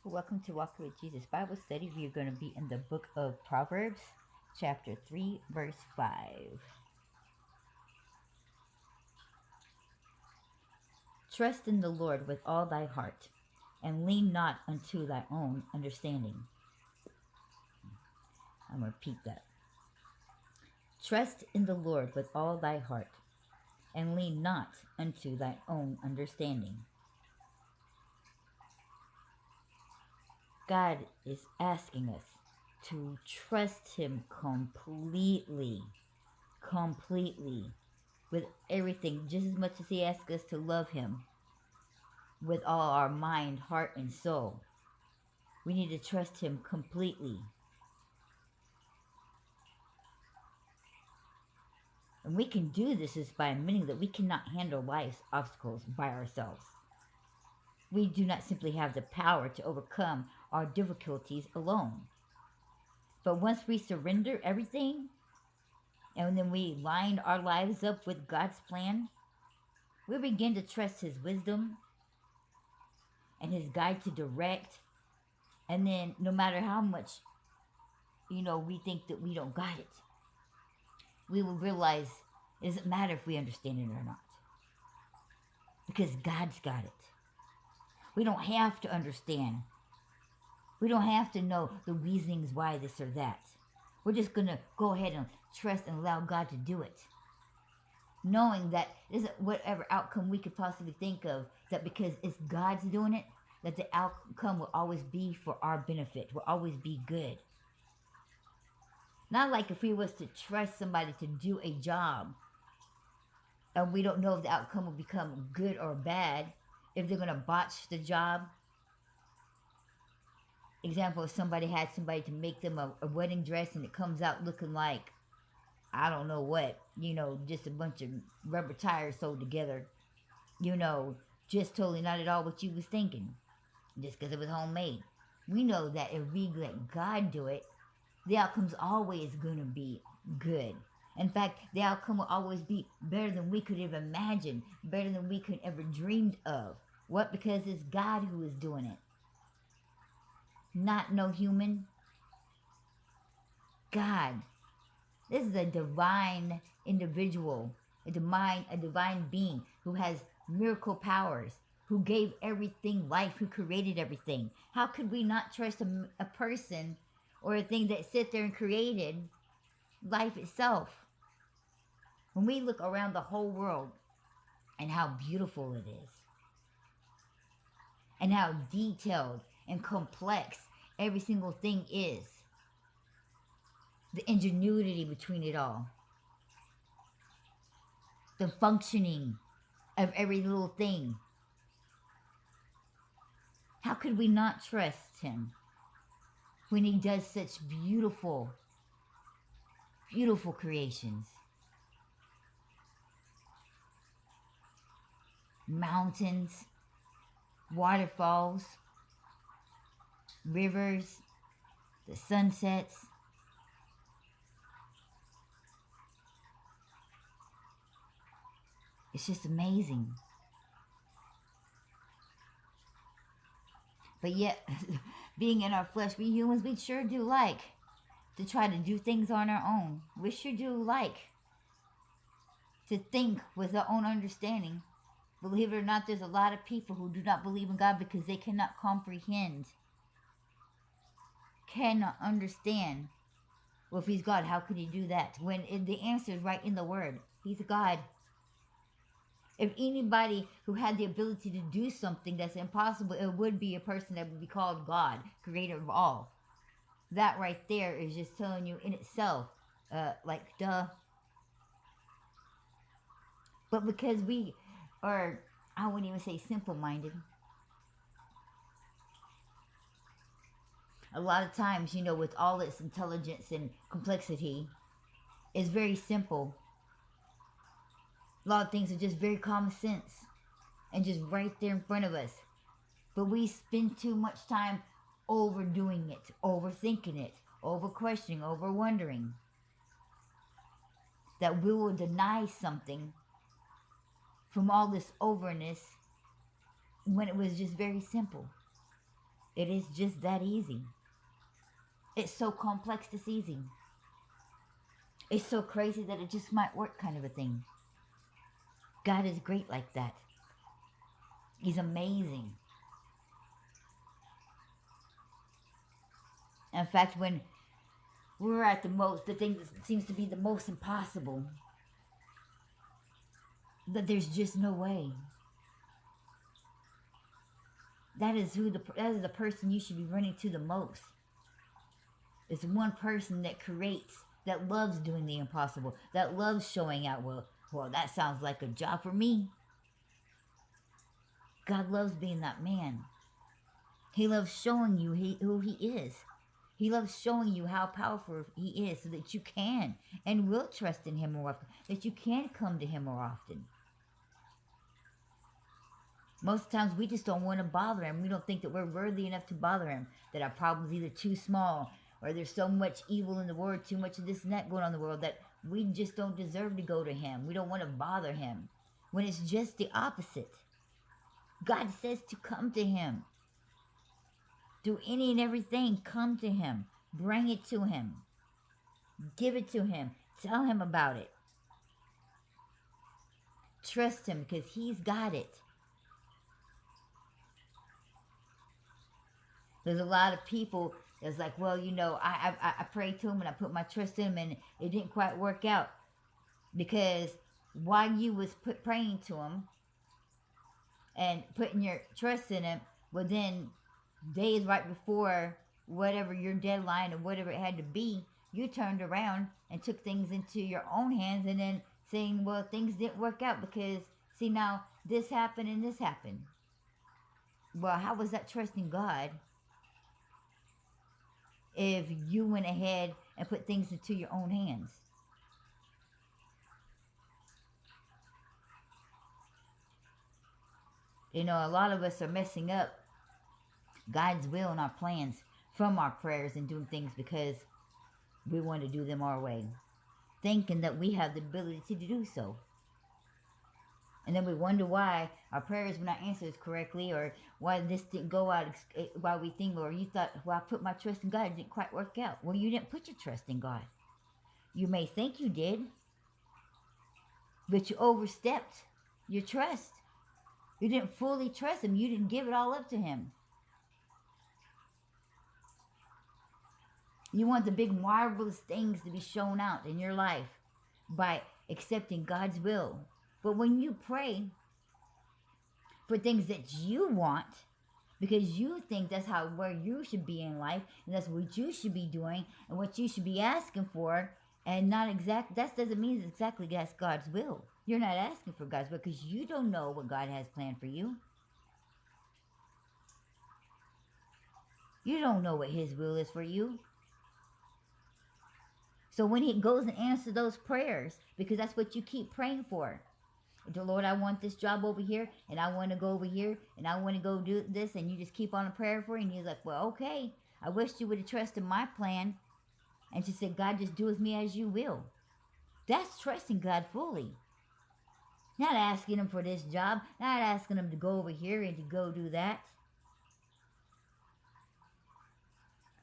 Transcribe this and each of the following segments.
Welcome to Walking with Jesus Bible Study. We are going to be in the book of Proverbs, chapter 3, verse 5. Trust in the Lord with all thy heart, and lean not unto thy own understanding. I'm going to repeat that. Trust in the Lord with all thy heart, and lean not unto thy own understanding. God is asking us to trust Him completely, with everything, just as much as He asks us to love Him with all our mind, heart, and soul. We need to trust Him completely. And we can do this is by admitting that we cannot handle life's obstacles by ourselves. We do not simply have the power to overcome our difficulties alone. But once we surrender everything, and then we line our lives up with God's plan, we begin to trust His wisdom and His guide to direct. And then no matter how much, we think that we don't got it, we will realize it doesn't matter if we understand it or not. Because God's got it. We don't have to understand. We don't have to know the reasonings why this or that. We're just going to go ahead and trust and allow God to do it. Knowing that it isn't whatever outcome we could possibly think of, that because it's God's doing it, that the outcome will always be for our benefit, will always be good. Not like if we was to trust somebody to do a job and we don't know if the outcome will become good or bad, if they're going to botch the job. Example, if somebody had somebody to make them a wedding dress and it comes out looking like, I don't know what, just a bunch of rubber tires sewed together, just totally not at all what you was thinking, just because it was homemade. We know that if we let God do it, the outcome's always going to be good. In fact, the outcome will always be better than we could have imagined, better than we could ever dreamed of. What? Because it's God who is doing it. Not no human. God. This is a divine individual, a divine being who has miracle powers, who gave everything life, who created everything. How could we not trust a person or a thing that sit there and created life itself? When we look around the whole world and how beautiful it is, and how detailed and complex every single thing is, the ingenuity between it all, the functioning of every little thing, how could we not trust Him when He does such beautiful, beautiful creations? Mountains, waterfalls, rivers, the sunsets. It's just amazing. But yet, being in our flesh, we humans, we sure do like to try to do things on our own. We sure do like to think with our own understanding. Believe it or not, there's a lot of people who do not believe in God because they cannot comprehend, cannot understand. Well, if He's God, how could He do that? When the answer is right in the Word. He's a God. If anybody who had the ability to do something that's impossible, it would be a person that would be called God, creator of all. That right there is just telling you in itself, like, duh. But because we are, I wouldn't even say simple-minded. A lot of times, with all its intelligence and complexity, it's very simple. A lot of things are just very common sense and just right there in front of us. But we spend too much time overdoing it, overthinking it, over questioning, over wondering. That we will deny something from all this overness when it was just very simple. It is just that easy. It's so complex, it's easy. It's so crazy that it just might work, kind of a thing. God is great like that. He's amazing. In fact, when we're at the thing that seems to be the most impossible, that there's just no way. That is the person you should be running to the most. It's one person that creates, that loves doing the impossible, that loves showing out. Well, that sounds like a job for me. God loves being that man. He loves showing you who he is. He loves showing you how powerful he is so that you can and will trust in him more often, that you can come to him more often. Most times we just don't want to bother him. We don't think that we're worthy enough to bother him, that our problem's either too small or there's so much evil in the world, too much of this and that going on in the world, that we just don't deserve to go to him. We don't want to bother him, when it's just the opposite. God says to come to him. Do any and everything, come to him. Bring it to him. Give it to him. Tell him about it. Trust him because he's got it. There's a lot of people that's like, well, you know, I prayed to him and I put my trust in him and it didn't quite work out. Because while you was praying to him and putting your trust in him, well then days right before whatever your deadline or whatever it had to be, you turned around and took things into your own hands and then saying, well, things didn't work out because, see, now this happened and this happened. Well, how was that trusting God if you went ahead and put things into your own hands? You know, a lot of us are messing up God's will and our plans from our prayers and doing things because we want to do them our way, thinking that we have the ability to do so. And then we wonder why our prayers were not answered correctly, or why this didn't go out, why we think, or you thought, well, I put my trust in God, it didn't quite work out. Well, you didn't put your trust in God. You may think you did, but you overstepped your trust. You didn't fully trust him. You didn't give it all up to him. You want the big marvelous things to be shown out in your life by accepting God's will. But when you pray for things that you want, because you think that's where you should be in life, and that's what you should be doing, and what you should be asking for, and not exact, that doesn't mean it's exactly that's God's will. You're not asking for God's will because you don't know what God has planned for you. You don't know what his will is for you. So when he goes and answers those prayers, because that's what you keep praying for. The Lord, I want this job over here, and I want to go over here, and I want to go do this, and you just keep on a prayer for it, and he's like, well, okay, I wish you would have trusted my plan, and just said, God, just do with me as you will. That's trusting God fully. Not asking him for this job, not asking him to go over here and to go do that.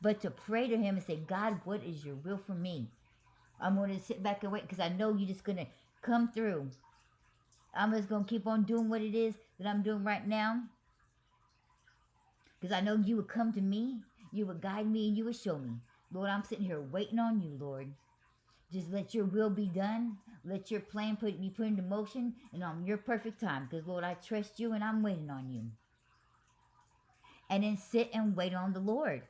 But to pray to him and say, God, what is your will for me? I'm going to sit back and wait because I know you're just going to come through. I'm just going to keep on doing what it is that I'm doing right now. Because I know you would come to me, you would guide me, and you would show me. Lord, I'm sitting here waiting on you, Lord. Just let your will be done. Let your plan be put into motion and on your perfect time. Because, Lord, I trust you and I'm waiting on you. And then sit and wait on the Lord.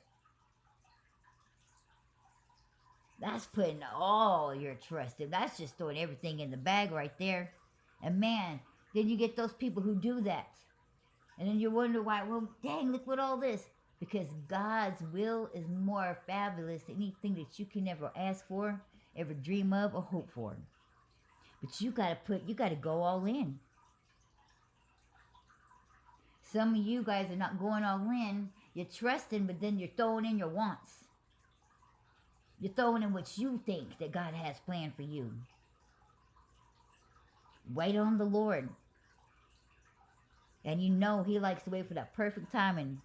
That's putting all your trust in. That's just throwing everything in the bag right there. And man, then you get those people who do that. And then you wonder why, well, dang, look what all this. Because God's will is more fabulous than anything that you can ever ask for, ever dream of, or hope for. But you gotta go all in. Some of you guys are not going all in. You're trusting, but then you're throwing in your wants. You're throwing in what you think that God has planned for you. Wait on the Lord. And you know he likes to wait for that perfect timing